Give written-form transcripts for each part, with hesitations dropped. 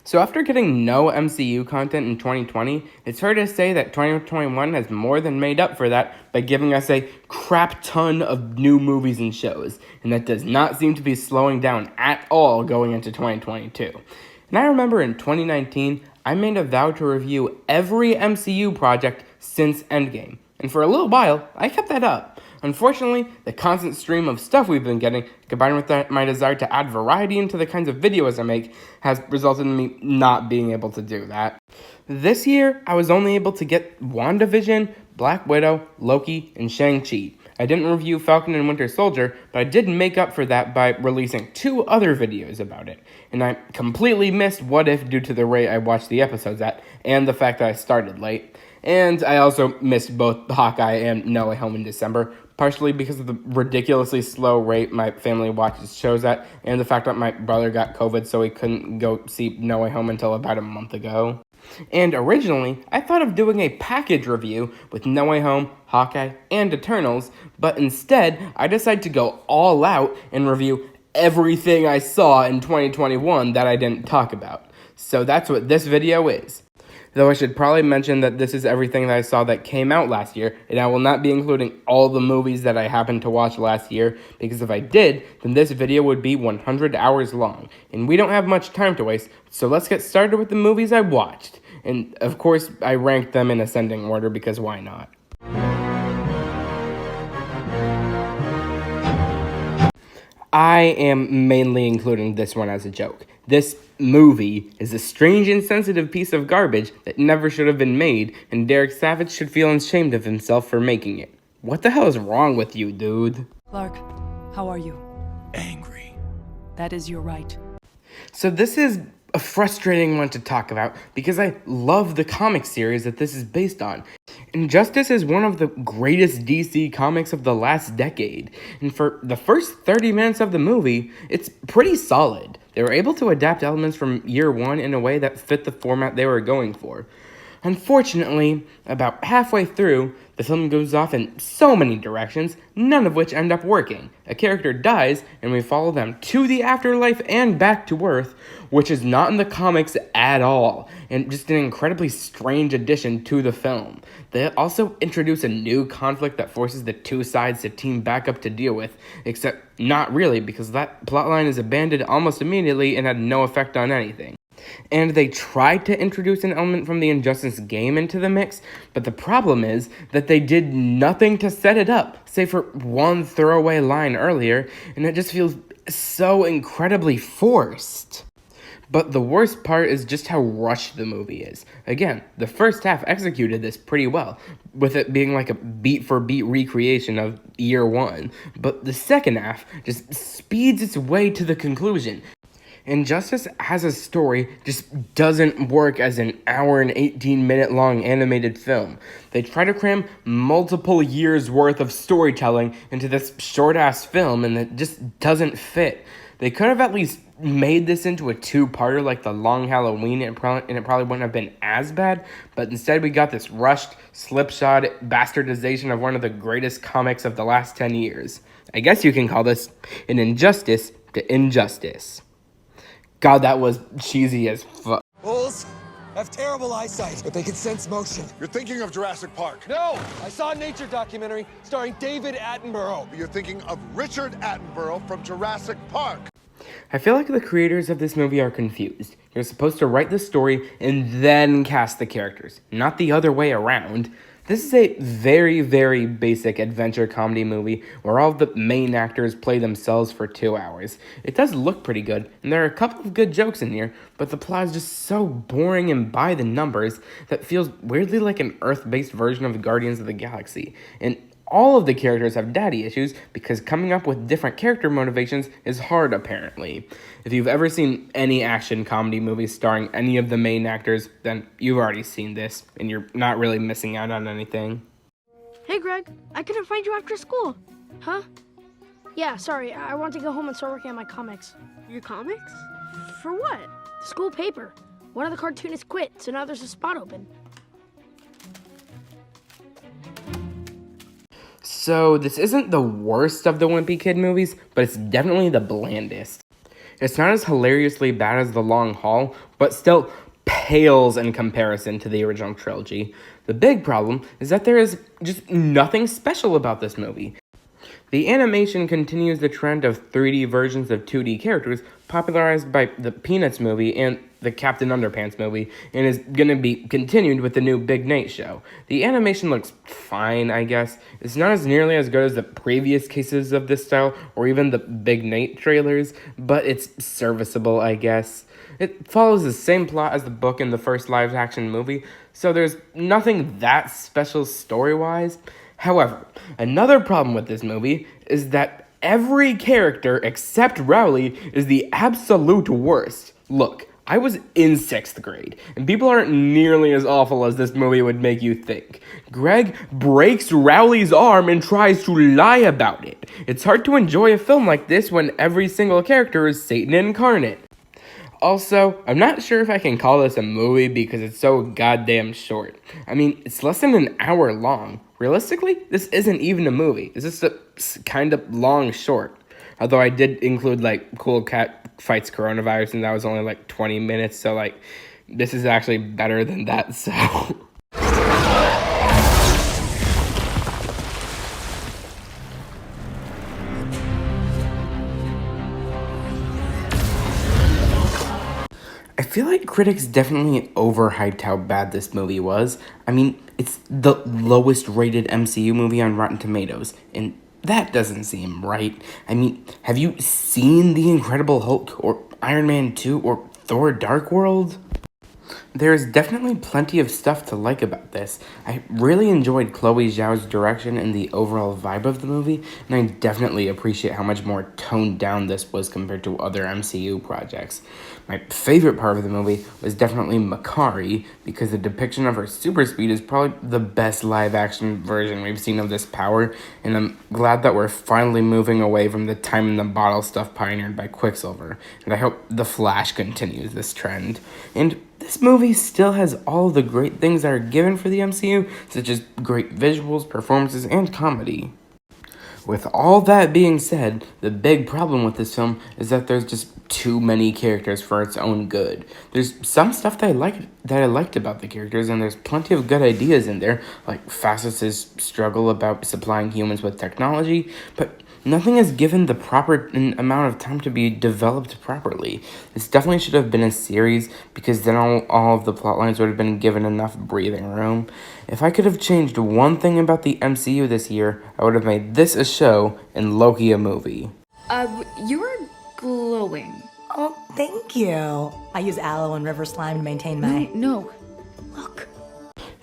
So after getting no MCU content in 2020, it's fair to say that 2021 has more than made up for that by giving us a crap ton of new movies and shows, and that does not seem to be slowing down at all going into 2022. And I remember in 2019, I made a vow to review every MCU project since Endgame, and for a little while, I kept that up. Unfortunately, the constant stream of stuff we've been getting, combined with my desire to add variety into the kinds of videos I make, has resulted in me not being able to do that. This year, I was only able to get WandaVision, Black Widow, Loki, and Shang-Chi. I didn't review Falcon and Winter Soldier, but I did make up for that by releasing 2 other videos about it. And I completely missed What If due to the rate I watched the episodes at, and the fact that I started late. And I also missed both Hawkeye and No Way Home in December, partially because of the ridiculously slow rate my family watches shows at, and the fact that my brother got COVID so he couldn't go see No Way Home until about a month ago. And originally, I thought of doing a package review with No Way Home, Hawkeye, and Eternals, but instead, I decided to go all out and review everything I saw in 2021 that I didn't talk about. So that's what this video is. Though I should probably mention that this is everything that I saw that came out last year, and I will not be including all the movies that I happened to watch last year, because if I did, then this video would be 100 hours long, and we don't have much time to waste, so let's get started with the movies I watched. And of course, I ranked them in ascending order, because why not? I am mainly including this one as a joke. This movie is a strange and sensitive piece of garbage that never should have been made, and Derek Savage should feel ashamed of himself for making it. What the hell is wrong with you, dude? Clark, how are you? Angry. That is your right. So this is a frustrating one to talk about because I love the comic series that this is based on. Injustice is one of the greatest DC comics of the last decade, and for the first 30 minutes of the movie, it's pretty solid. They were able to adapt elements from year one in a way that fit the format they were going for. Unfortunately, about halfway through, the film goes off in so many directions, none of which end up working. A character dies, and we follow them to the afterlife and back to Earth, which is not in the comics at all, and just an incredibly strange addition to the film. They also introduce a new conflict that forces the two sides to team back up to deal with, except not really, because that plotline is abandoned almost immediately and had no effect on anything. And they tried to introduce an element from the Injustice game into the mix, but the problem is that they did nothing to set it up, save for one throwaway line earlier, and it just feels so incredibly forced. But the worst part is just how rushed the movie is. Again, the first half executed this pretty well, with it being like a beat-for-beat recreation of year one, but the second half just speeds its way to the conclusion. Injustice as a story just doesn't work as an hour and 18-minute long animated film. They try to cram multiple years worth of storytelling into this short-ass film, and it just doesn't fit. They could have at least made this into a 2-parter like The Long Halloween, and it probably wouldn't have been as bad, but instead we got this rushed, slipshod bastardization of one of the greatest comics of the last 10 years. I guess you can call this an injustice to injustice. God, that was cheesy as fuck. Bulls have terrible eyesight, but they can sense motion. You're thinking of Jurassic Park. No! I saw a nature documentary starring David Attenborough. You're thinking of Richard Attenborough from Jurassic Park. I feel like the creators of this movie are confused. You're supposed to write the story and then cast the characters, not the other way around. This is a very, very basic adventure comedy movie where all of the main actors play themselves for 2 hours. It does look pretty good, and there are a couple of good jokes in here, but the plot is just so boring and by the numbers that feels weirdly like an Earth-based version of the Guardians of the Galaxy. And all of the characters have daddy issues because coming up with different character motivations is hard, apparently. If you've ever seen any action comedy movies starring any of the main actors, then you've already seen this, and you're not really missing out on anything. Hey, Greg, I couldn't find you after school. Huh? Yeah, sorry, I want to go home and start working on my comics. Your comics? For what? The school paper. One of the cartoonists quit, so now there's a spot open. So this isn't the worst of the Wimpy Kid movies, but it's definitely the blandest. It's not as hilariously bad as The Long Haul, but still pales in comparison to the original trilogy. The big problem is that there is just nothing special about this movie. The animation continues the trend of 3D versions of 2D characters popularized by the Peanuts movie and the Captain Underpants movie, and is going to be continued with the new Big Nate show. The animation looks fine, I guess. It's not as nearly as good as the previous cases of this style, or even the Big Nate trailers, but it's serviceable, I guess. It follows the same plot as the book in the first live-action movie, so there's nothing that special story-wise. However, another problem with this movie is that every character except Rowley is the absolute worst. Look, I was in 6th grade, and people aren't nearly as awful as this movie would make you think. Greg breaks Rowley's arm and tries to lie about it. It's hard to enjoy a film like this when every single character is Satan incarnate. Also, I'm not sure if I can call this a movie because it's so goddamn short. I mean, it's less than an hour long. Realistically, this isn't even a movie. It's just a kind of long short. Although I did include, like, Cool Cat Fights Coronavirus, and that was only, like, 20 minutes. So, like, this is actually better than that, so... I feel like critics definitely overhyped how bad this movie was. I mean, it's the lowest rated MCU movie on Rotten Tomatoes, and that doesn't seem right. I mean, have you seen The Incredible Hulk, or Iron Man 2, or Thor Dark World? There's definitely plenty of stuff to like about this. I really enjoyed Chloe Zhao's direction and the overall vibe of the movie, and I definitely appreciate how much more toned down this was compared to other MCU projects. My favorite part of the movie was definitely Makari, because the depiction of her super speed is probably the best live-action version we've seen of this power, and I'm glad that we're finally moving away from the time-in-the-bottle stuff pioneered by Quicksilver, and I hope The Flash continues this trend. And this movie still has all the great things that are given for the MCU, such as great visuals, performances, and comedy. With all that being said, the big problem with this film is that there's just too many characters for its own good. There's some stuff that I liked about the characters, and there's plenty of good ideas in there, like Phastos' struggle about supplying humans with technology, but nothing is given the proper amount of time to be developed properly. This definitely should have been a series, because then all of the plot lines would have been given enough breathing room. If I could have changed one thing about the MCU this year, I would have made this a show and Loki a movie. You're glowing. Oh, thank you. I use aloe and river slime to maintain my... No. Look.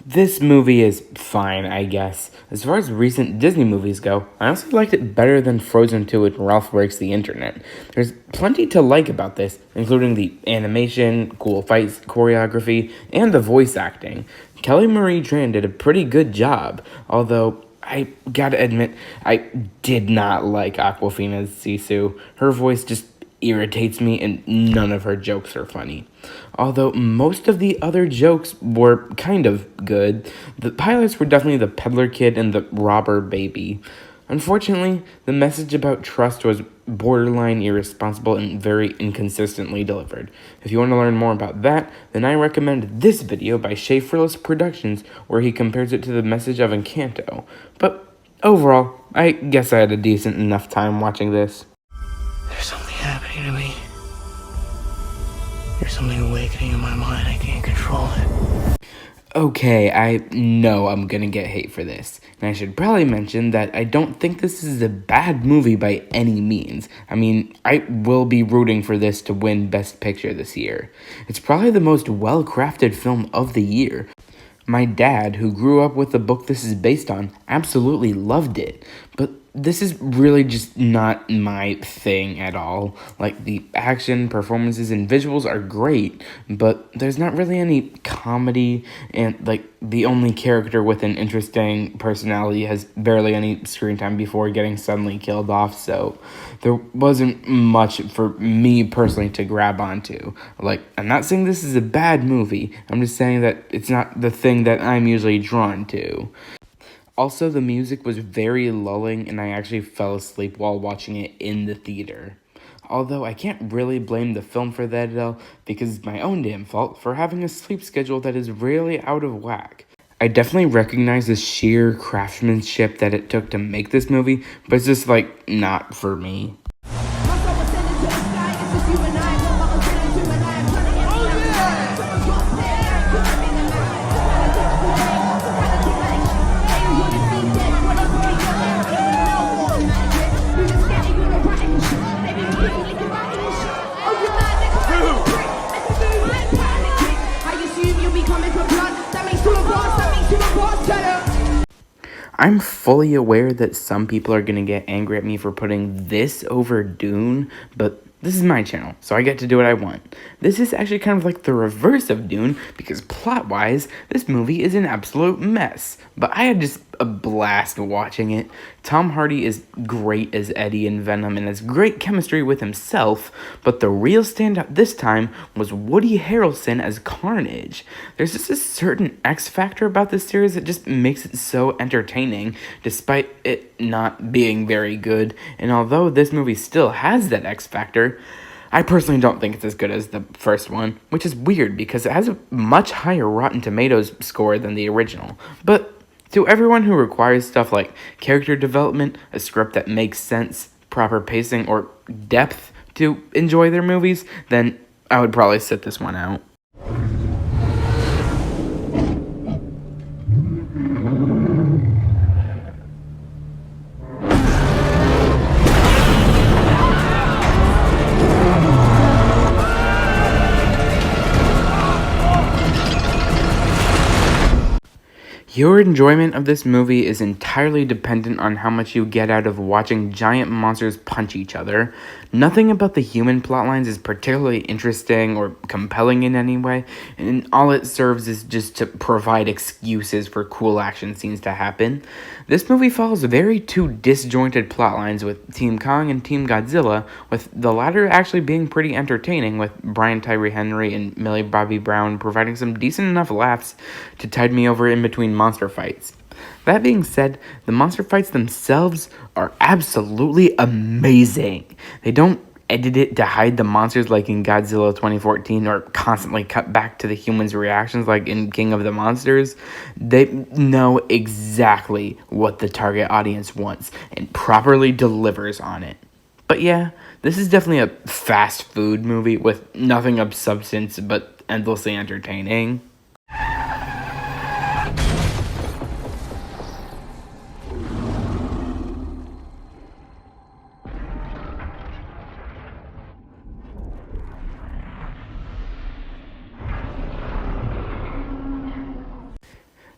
This movie is fine, I guess. As far as recent Disney movies go, I honestly liked it better than Frozen 2 and Ralph Breaks the Internet. There's plenty to like about this, including the animation, cool fights, choreography, and the voice acting. Kelly Marie Tran did a pretty good job, although I gotta admit, I did not like Awkwafina's Sisu. Her voice just irritates me, and none of her jokes are funny. Although most of the other jokes were kind of good, the pilots were definitely the peddler kid and the robber baby. Unfortunately, the message about trust was borderline irresponsible and very inconsistently delivered. If you want to learn more about that, then I recommend this video by Schaeferless Productions, where he compares it to the message of Encanto. But overall, I guess I had a decent enough time watching this. There's something happening to me. There's something awakening in my mind. I can't control it. Okay, I know I'm gonna get hate for this, and I should probably mention that I don't think this is a bad movie by any means. I mean, I will be rooting for this to win Best Picture this year. It's probably the most well-crafted film of the year. My dad, who grew up with the book this is based on, absolutely loved it, but this is really just not my thing at all. Like, the action, performances, and visuals are great, but there's not really any comedy, and, like, the only character with an interesting personality has barely any screen time before getting suddenly killed off, so there wasn't much for me personally to grab onto. Like, I'm not saying this is a bad movie, I'm just saying that it's not the thing that I'm usually drawn to. Also, the music was very lulling, and I actually fell asleep while watching it in the theater. Although I can't really blame the film for that at all, because it's my own damn fault for having a sleep schedule that is really out of whack. I definitely recognize the sheer craftsmanship that it took to make this movie, but it's just like, not for me. I'm fully aware that some people are gonna get angry at me for putting this over Dune, but this is my channel, so I get to do what I want. This is actually kind of like the reverse of Dune, because plot-wise, this movie is an absolute mess. But I had just a blast watching it. Tom Hardy is great as Eddie in Venom and has great chemistry with himself, but the real standout this time was Woody Harrelson as Carnage. There's just a certain X factor about this series that just makes it so entertaining, despite it not being very good. And although this movie still has that X factor, I personally don't think it's as good as the first one, which is weird because it has a much higher Rotten Tomatoes score than the original. But to everyone who requires stuff like character development, a script that makes sense, proper pacing, or depth to enjoy their movies, then I would probably sit this one out. Your enjoyment of this movie is entirely dependent on how much you get out of watching giant monsters punch each other. Nothing about the human plotlines is particularly interesting or compelling in any way, and all it serves is just to provide excuses for cool action scenes to happen. This movie follows very two disjointed plotlines with Team Kong and Team Godzilla, with the latter actually being pretty entertaining, with Brian Tyree Henry and Millie Bobby Brown providing some decent enough laughs to tide me over in between monster fights. That being said, the monster fights themselves are absolutely amazing. They don't edit it to hide the monsters like in Godzilla 2014 or constantly cut back to the humans' reactions like in King of the Monsters. They know exactly what the target audience wants and properly delivers on it. But yeah, this is definitely a fast food movie with nothing of substance but endlessly entertaining.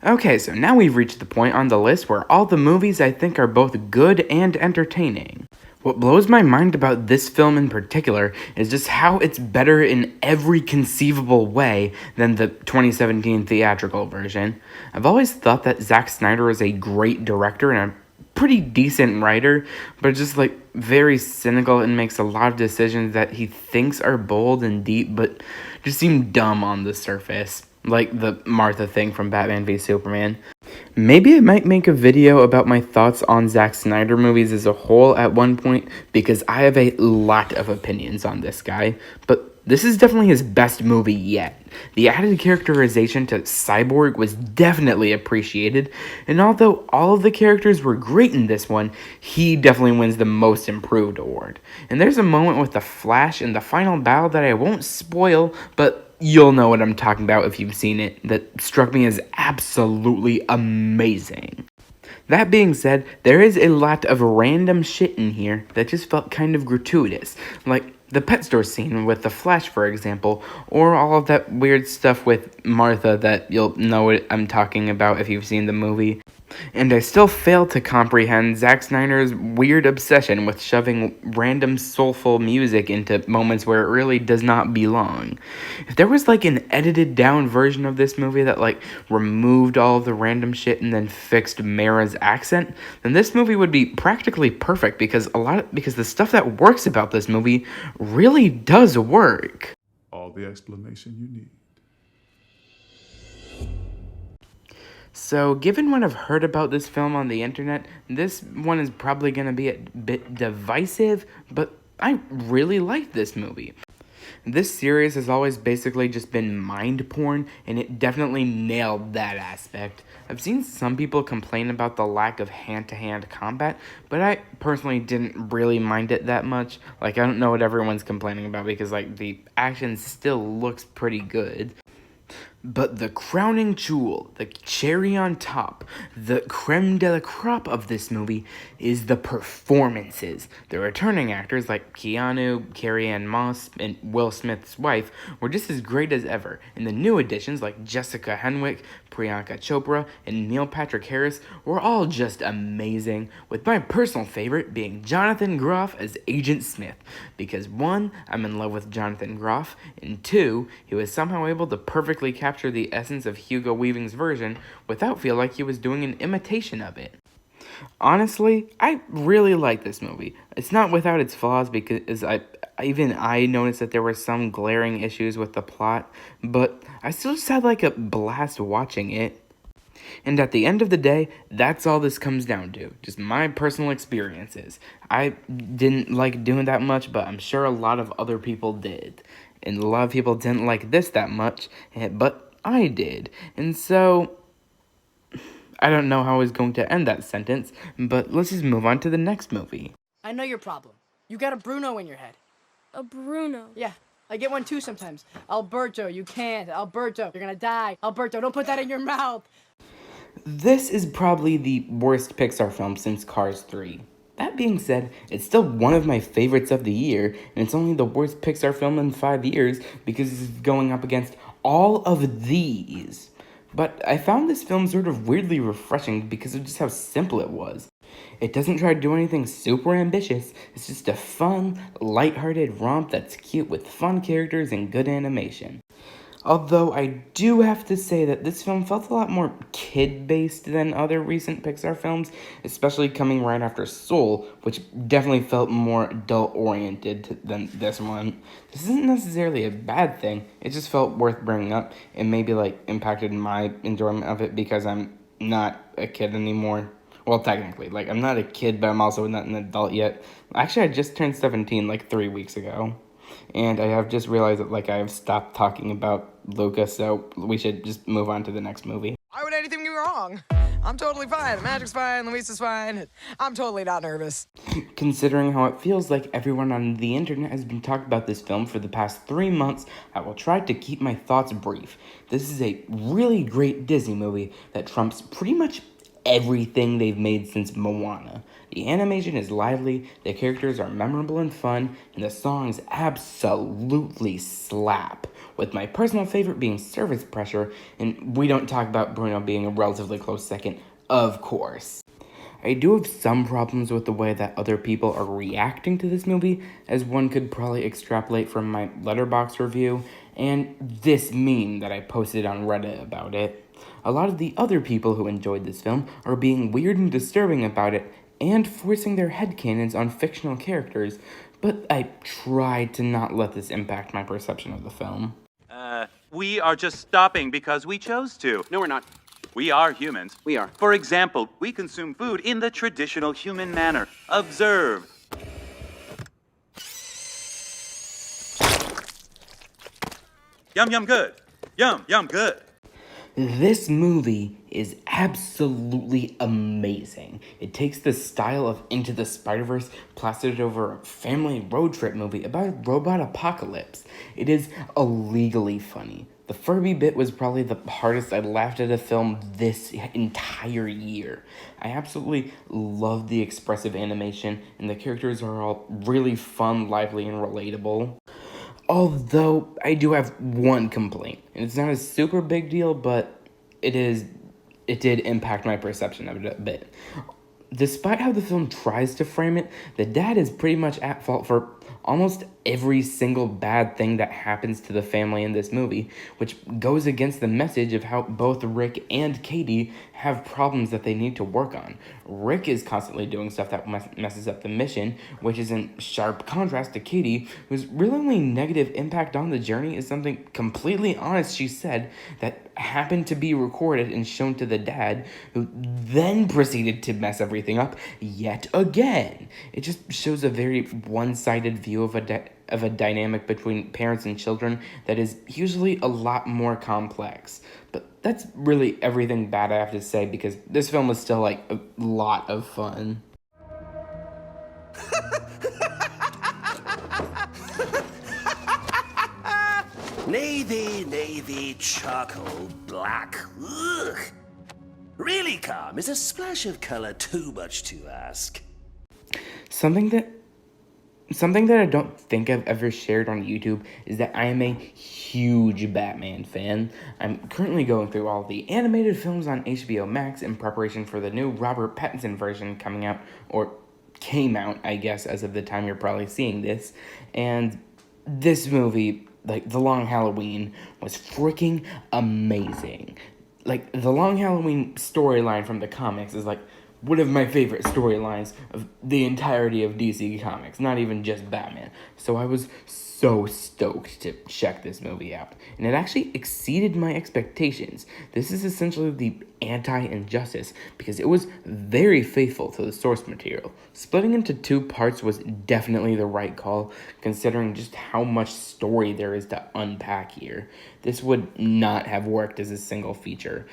Okay, so now we've reached the point on the list where all the movies I think are both good and entertaining. What blows my mind about this film in particular is just how it's better in every conceivable way than the 2017 theatrical version. I've always thought that Zack Snyder is a great director and a pretty decent writer, but just like very cynical and makes a lot of decisions that he thinks are bold and deep, but just seem dumb on the surface. Like the Martha thing from Batman v Superman. Maybe I might make a video about my thoughts on Zack Snyder movies as a whole at one point, because I have a lot of opinions on this guy, but this is definitely his best movie yet. The added characterization to Cyborg was definitely appreciated, and although all of the characters were great in this one, he definitely wins the Most Improved award. And there's a moment with the Flash in the final battle that I won't spoil, but you'll know what I'm talking about if you've seen it, that struck me as absolutely amazing. That being said, there is a lot of random shit in here that just felt kind of gratuitous, like the pet store scene with the Flash, for example, or all of that weird stuff with Martha that you'll know what I'm talking about if you've seen the movie. And I still fail to comprehend Zack Snyder's weird obsession with shoving random soulful music into moments where it really does not belong. If there was like an edited down version of this movie that like removed all of the random shit and then fixed Mara's accent, then this movie would be practically perfect, because the stuff that works about this movie really does work. All the explanation you need. So, given what I've heard about this film on the internet, this one is probably going to be a bit divisive, but I really liked this movie. This series has always basically just been mind porn, and it definitely nailed that aspect. I've seen some people complain about the lack of hand-to-hand combat, but I personally didn't really mind it that much. Like, I don't know what everyone's complaining about because, like, the action still looks pretty good. But the crowning jewel, the cherry on top, the creme de la crop of this movie is the performances. The returning actors like Keanu, Carrie-Anne Moss, and Will Smith's wife were just as great as ever, and the new additions like Jessica Henwick, Priyanka Chopra, and Neil Patrick Harris were all just amazing, with my personal favorite being Jonathan Groff as Agent Smith, because 1, I'm in love with Jonathan Groff, and 2, he was somehow able to perfectly capture the essence of Hugo Weaving's version without feel like he was doing an imitation of it. Honestly, I really like this movie. It's not without its flaws because I noticed that there were some glaring issues with the plot, but I still just had like a blast watching it. And at the end of the day, that's all this comes down to. Just my personal experiences. I didn't like doing that much, but I'm sure a lot of other people did. And a lot of people didn't like this that much, but I did. And so, I don't know how I was going to end that sentence, but let's just move on to the next movie. I know your problem. You got a Bruno in your head. A Bruno. Yeah, I get one too sometimes. Alberto, you can't. Alberto, you're gonna die. Alberto, don't put that in your mouth. This is probably the worst Pixar film since Cars 3. That being said, it's still one of my favorites of the year, and it's only the worst Pixar film in 5 years because it's going up against all of these. But I found this film sort of weirdly refreshing because of just how simple it was. It doesn't try to do anything super ambitious, it's just a fun, lighthearted romp that's cute with fun characters and good animation. Although I do have to say that this film felt a lot more kid-based than other recent Pixar films, especially coming right after Soul, which definitely felt more adult-oriented than this one. This isn't necessarily a bad thing, it just felt worth bringing up, and maybe impacted my enjoyment of it because I'm not a kid anymore. Well, technically, I'm not a kid, but I'm also not an adult yet. Actually, I just turned 17 3 weeks ago. And I have just realized that I have stopped talking about Luca, so we should just move on to the next movie. Why would anything be wrong? I'm totally fine. Magic's fine. Luisa's fine. I'm totally not nervous. Considering how it feels like everyone on the internet has been talking about this film for the past 3 months, I will try to keep my thoughts brief. This is a really great Disney movie that trumps pretty much everything they've made since Moana. The animation is lively, the characters are memorable and fun, and the songs absolutely slap, with my personal favorite being Surface Pressure, and we don't talk about Bruno being a relatively close second, of course. I do have some problems with the way that other people are reacting to this movie, as one could probably extrapolate from my Letterboxd review, and this meme that I posted on Reddit about it. A lot of the other people who enjoyed this film are being weird and disturbing about it and forcing their headcanons on fictional characters, but I tried to not let this impact my perception of the film. We are just stopping because we chose to. No, we're not. We are humans. We are. For example, we consume food in the traditional human manner. Observe. Yum, yum, good. Yum, yum, good. This movie is absolutely amazing. It takes the style of Into the Spider-Verse, plastered over a family road trip movie about a robot apocalypse. It is illegally funny. The Furby bit was probably the hardest I laughed at a film this entire year. I absolutely love the expressive animation, and the characters are all really fun, lively, and relatable. Although, I do have one complaint, and it's not a super big deal, but it did impact my perception of it a bit. Despite how the film tries to frame it, the dad is pretty much at fault for almost every single bad thing that happens to the family in this movie, which goes against the message of how both Rick and Katie have problems that they need to work on. Rick is constantly doing stuff that messes up the mission, which is in sharp contrast to Katie, whose really only negative impact on the journey is something completely honest she said that happened to be recorded and shown to the dad, who then proceeded to mess everything up yet again. It just shows a very one-sided view view of a dynamic between parents and children that is usually a lot more complex. But that's really everything bad I have to say, because this film was still like a lot of fun. Navy, charcoal, black. Ugh. Really calm. Is a splash of color too much to ask? Something that I don't think I've ever shared on YouTube is that I am a huge Batman fan. I'm currently going through all the animated films on HBO Max in preparation for the new Robert Pattinson version coming out, or came out, I guess, as of the time you're probably seeing this. And this movie, like The Long Halloween, was freaking amazing. Like, The Long Halloween storyline from the comics is like one of my favorite storylines of the entirety of DC Comics, not even just Batman. So I was so stoked to check this movie out, and it actually exceeded my expectations. This is essentially the anti-Injustice, because it was very faithful to the source material. Splitting into 2 parts was definitely the right call, considering just how much story there is to unpack here. This would not have worked as a single feature.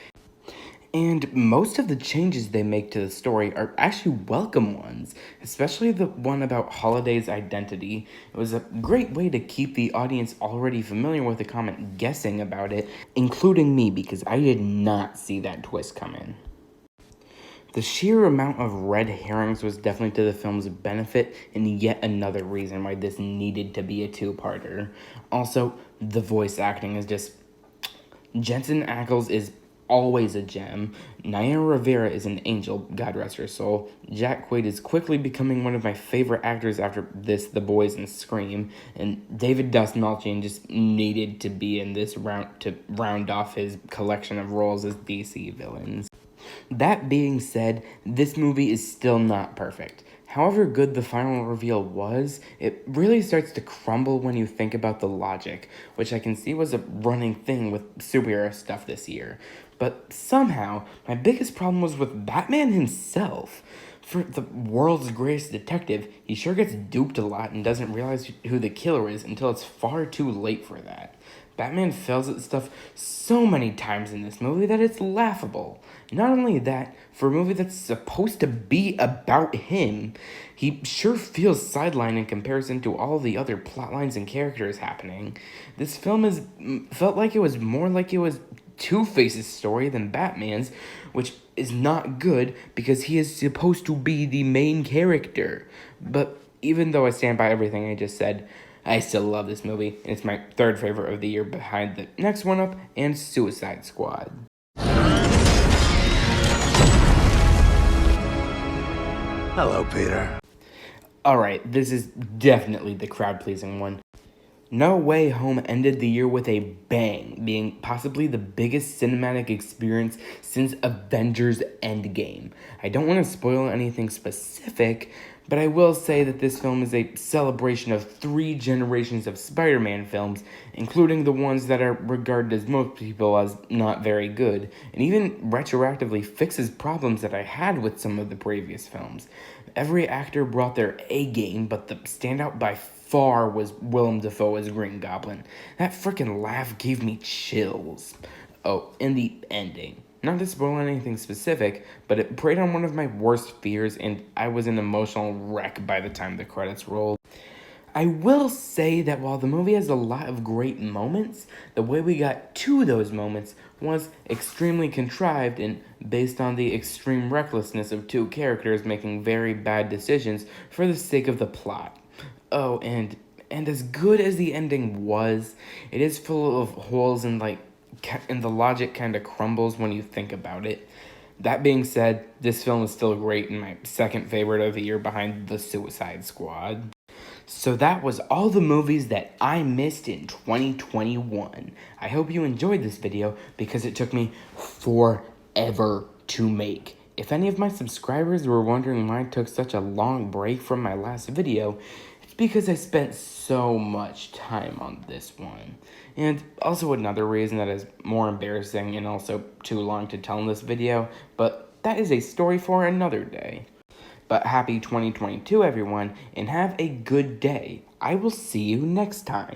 And most of the changes they make to the story are actually welcome ones, especially the one about Holiday's identity. It was a great way to keep the audience already familiar with the comic guessing about it, including me, because I did not see that twist coming. The sheer amount of red herrings was definitely to the film's benefit, and yet another reason why this needed to be a 2-parter. Also, the voice acting is just... Jensen Ackles is always a gem. Naya Rivera is an angel, God rest her soul. Jack Quaid is quickly becoming one of my favorite actors after this, The Boys, and Scream. And David Dastmalchian just needed to be in this round to round off his collection of roles as DC villains. That being said, this movie is still not perfect. However good the final reveal was, it really starts to crumble when you think about the logic, which I can see was a running thing with superhero stuff this year. But somehow, my biggest problem was with Batman himself. For the world's greatest detective, he sure gets duped a lot and doesn't realize who the killer is until it's far too late for that. Batman fails at stuff so many times in this movie that it's laughable. Not only that, for a movie that's supposed to be about him, he sure feels sidelined in comparison to all the other plot lines and characters happening. This film felt like it was more like it was Two-Face's story than Batman's, which is not good because he is supposed to be the main character. But even though I stand by everything I just said, I still love this movie. It's my 3rd favorite of the year behind the next one up and Suicide Squad. Hello, Peter. Alright, this is definitely the crowd-pleasing one. No Way Home ended the year with a bang, being possibly the biggest cinematic experience since Avengers Endgame. I don't want to spoil anything specific, but I will say that this film is a celebration of 3 generations of Spider-Man films, including the ones that are regarded as most people as not very good, and even retroactively fixes problems that I had with some of the previous films. Every actor brought their A-game, but the standout by far was Willem Dafoe as Green Goblin. That frickin' laugh gave me chills. Oh, and the ending. Not to spoil anything specific, but it preyed on one of my worst fears, and I was an emotional wreck by the time the credits rolled. I will say that while the movie has a lot of great moments, the way we got to those moments was extremely contrived and based on the extreme recklessness of 2 characters making very bad decisions for the sake of the plot. Oh, and as good as the ending was, it is full of holes and the logic kind of crumbles when you think about it. That being said, this film is still great and my 2nd favorite of the year behind The Suicide Squad. So that was all the movies that I missed in 2021. I hope you enjoyed this video because it took me forever to make. If any of my subscribers were wondering why I took such a long break from my last video, it's because I spent so much time on this one. And also another reason that is more embarrassing and also too long to tell in this video, but that is a story for another day. But happy 2022, everyone, and have a good day. I will see you next time.